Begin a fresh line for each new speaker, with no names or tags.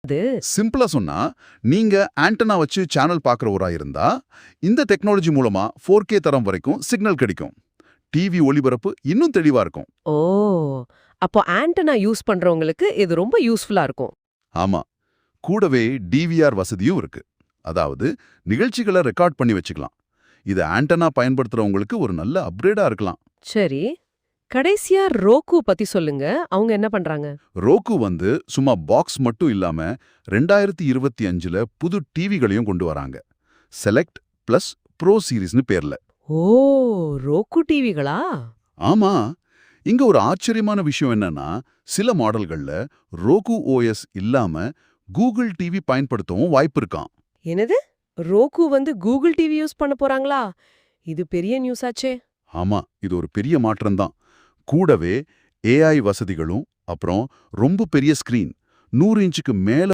அது
சிம்பிளா சொன்னா, நீங்க ஆண்டனா வச்சு சேனல் பார்க்கறவரா இருந்தா, இந்த டெக்னாலஜி மூலமா 4K தரம் வரைக்கும் சிக்னல் கிடைக்கும். டிவி ஒளிபரப்பு இன்னும் தெளிவா இருக்கும்.
ஓ! அப்போ ஆண்டனா யூஸ் பண்றவங்களுக்கு இது ரொம்ப யூஸ்ஃபுல்லா இருக்கும்.
ஆமா. கூடவே டிவிஆர் வசதியும் இருக்கு. அதாவது நிகழ்ச்சிகளை ரெக்கார்ட் பண்ணி வச்சுக்கலாம். இது ஆண்டனா பயன்படுத்துறவங்களுக்கு ஒரு நல்ல அப்கிரேடா இருக்கலாம்.
சரி. கடைசியா ரோக்கு பத்தி சொல்லுங்க. அவங்க என்ன பண்றாங்க?
ரோக்கு சும்மா பாக்ஸ் மட்டும் இல்லாம 2025ல புது டிவிகளையும் கொண்டு வராங்க. செலக்ட் பிளஸ் ப்ரோ சீரிஸ்னு பேர்ல.
ஓ! ரோக்கு டிவிகளா?
ஆமா. இங்க ஒரு ஆச்சரியமான விஷயம் என்னன்னா, சில மாடல்கள்ல ரோகு ஓஎஸ் இல்லாம கூகுள் டிவி பயன்படுத்தவும் வாய்ப்பு இருக்காம்.
என்னது? ரோக்கு கூகுள் டிவி யூஸ் பண்ண போறாங்களா? இது பெரிய நியூஸ் ஆச்சே.
ஆமா, இது ஒரு பெரிய மாற்றம் தான். கூடவே ஏஐ வசதிகளும், அப்புறம் ரொம்ப பெரிய ஸ்கிரீன் 100 இன்ச்சுக்கு மேல